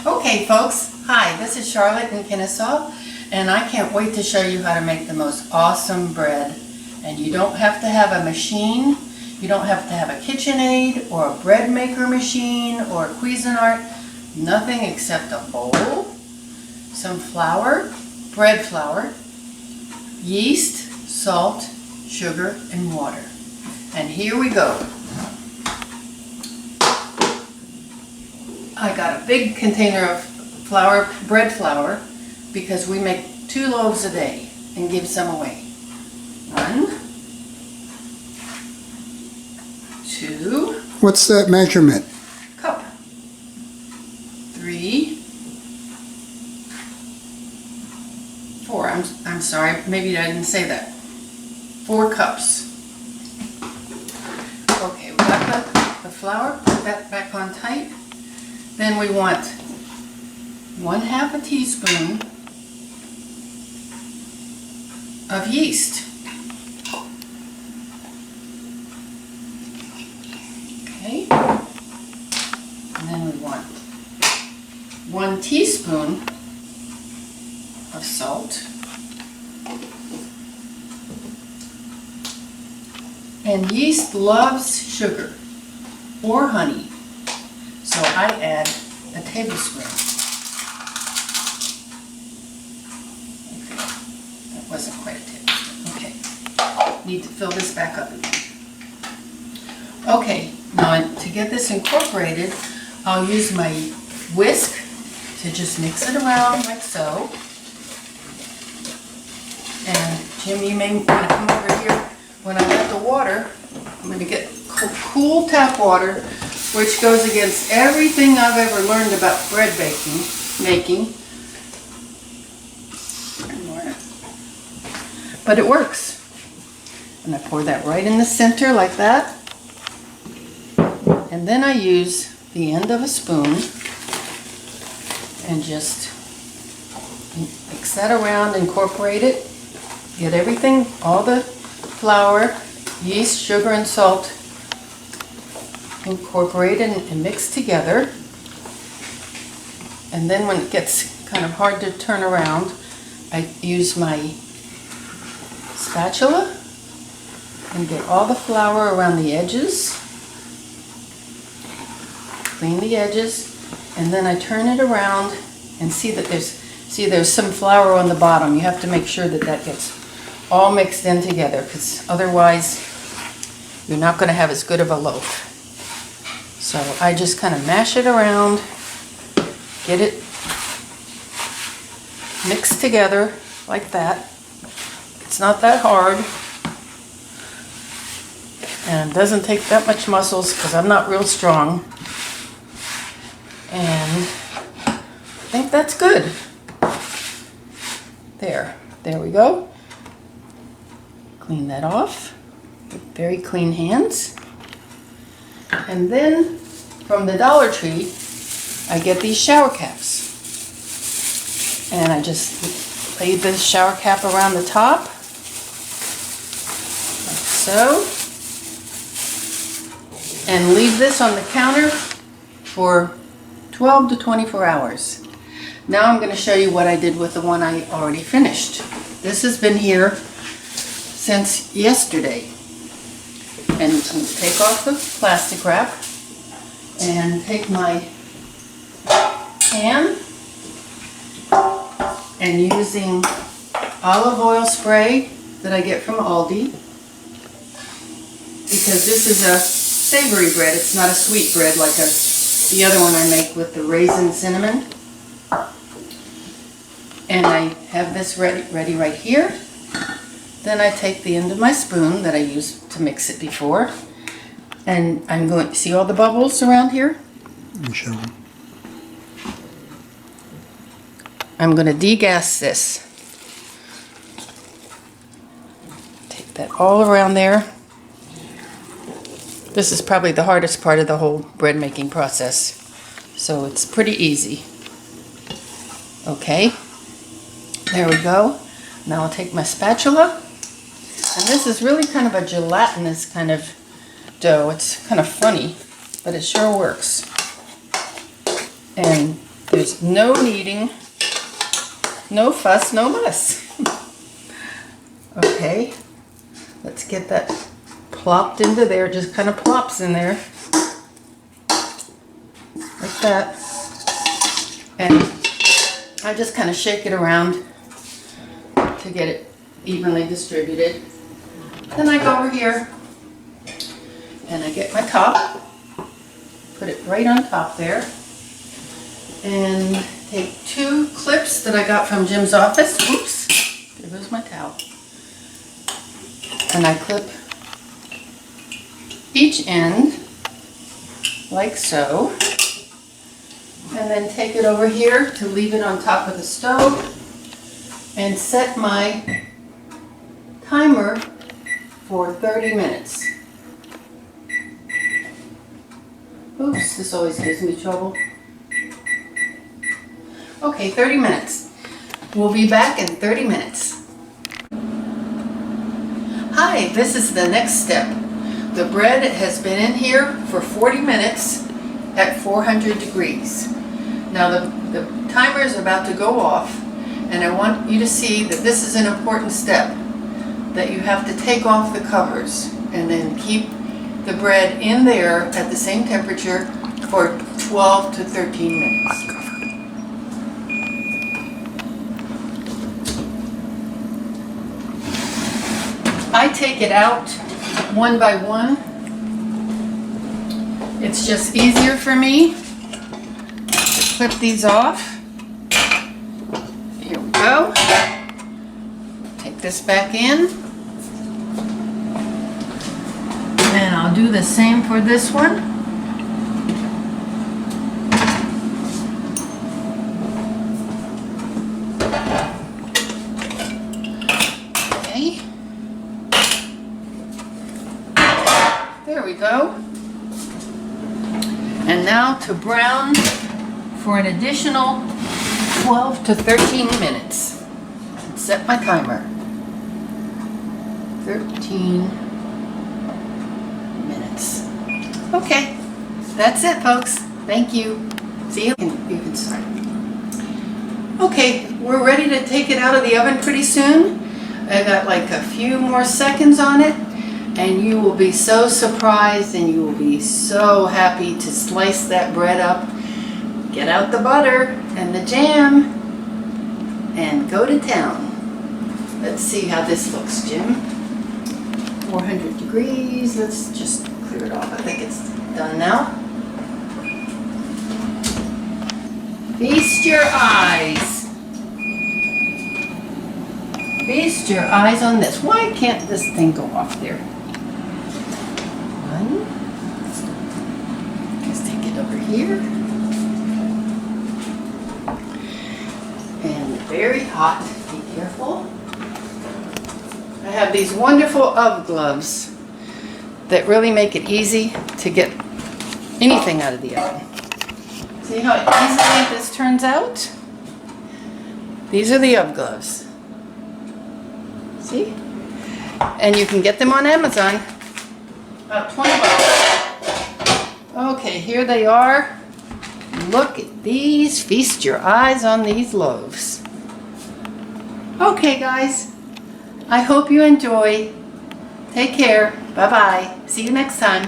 Okay folks, hi, this is Charlotte in Kennesaw, and I can't wait to show you how to make the most awesome bread. And you don't have to have a machine, you don't have to have a KitchenAid or a bread maker machine or a Cuisinart, nothing except a bowl, some flour, bread flour, yeast, salt, sugar, and water. And here we go. I got a big container of flour, bread flour, because we make 2 loaves a day and give some away. 1, 2. What's that measurement? Cup. 3, 4. I'm sorry, maybe I didn't say that. 4 cups. Okay, we got the flour, put that back on tight. Then we want 1/2 a teaspoon of yeast. Okay. And then we want 1 teaspoon of salt. And yeast loves sugar or honey. So I add a tablespoon. Okay, that wasn't quite a tablespoon. Okay, need to fill this back up again. Okay, now to get this incorporated, I'll use my whisk to just mix it around like so. And Jim, you may want to come over here when I get the water. I'm going to get cool tap water, which goes against everything I've ever learned about bread making. But it works. And I pour that right in the center like that. And then I use the end of a spoon and just mix that around, incorporate it, get everything, all the flour, yeast, sugar, and salt incorporated and mixed together. And then when it gets kind of hard to turn around, I use my spatula and get all the flour around the edges, clean the edges, and then I turn it around and see that there's some flour on the bottom. You have to make sure that that gets all mixed in together, because otherwise you're not going to have as good of a loaf. So I just kind of mash it around, get it mixed together like that. It's not that hard, and it doesn't take that much muscles because I'm not real strong. And I think that's good. There we go. Clean that off with very clean hands. And then from the Dollar Tree, I get these shower caps. And I just lay this shower cap around the top, like so. And leave this on the counter for 12 to 24 hours. Now I'm going to show you what I did with the one I already finished. This has been here since yesterday. And I'm going to take off the plastic wrap and take my pan, and using olive oil spray that I get from Aldi, because this is a savory bread, it's not a sweet bread like the other one I make with the raisin cinnamon. And I have this ready right here. Then I take the end of my spoon that I used to mix it before, and I'm going to see all the bubbles around here. Show them. I'm going to degas this. Take that all around there. This is probably the hardest part of the whole bread making process, so it's pretty easy. Okay, there we go. Now I'll take my spatula, and this is really kind of a gelatinous kind of dough. It's kind of funny, but it sure works. And There's no kneading, no fuss, no muss. Okay, let's get that plopped into there. It just kind of plops in there. Like that. And I just kind of shake it around to get it evenly distributed. Then I go over here and I get my top, put it right on top there, and take 2 clips that I got from Jim's office. Oops, there goes my towel. And I clip each end like so, and then take it over here to leave it on top of the stove and set my timer for 30 minutes. Oops, this always gives me trouble. Okay, 30 minutes. We'll be back in 30 minutes. Hi, this is the next step. The bread has been in here for 40 minutes at 400 degrees. Now the timer is about to go off, and I want you to see that this is an important step, that you have to take off the covers and then keep the bread in there at the same temperature for 12 to 13 minutes. I take it out one by one. It's just easier for me to clip these off. Here we go. Take this back in. And I'll do the same for this one. Okay. There we go. And now to brown for an additional 12 to 13 minutes. Set my timer. 13 minutes. Okay, that's it, folks. Thank you. See you. You can start. Okay, we're ready to take it out of the oven pretty soon. I got like a few more seconds on it, and you will be so surprised and you will be so happy to slice that bread up, get out the butter and the jam, and go to town. Let's see how this looks, Jim. 400 degrees. Let's just clear it off. I think it's done now. Feast your eyes. Feast your eyes on this. Why can't this thing go off there? One. Let's take it over here. And very hot. Be careful. I have these wonderful oven gloves that really make it easy to get anything out of the oven. See how easily this turns out? These are the oven gloves. See? And you can get them on Amazon. About $20. Okay, here they are. Look at these. Feast your eyes on these loaves. Okay, guys. I hope you enjoy. Take care. Bye-bye. See you next time.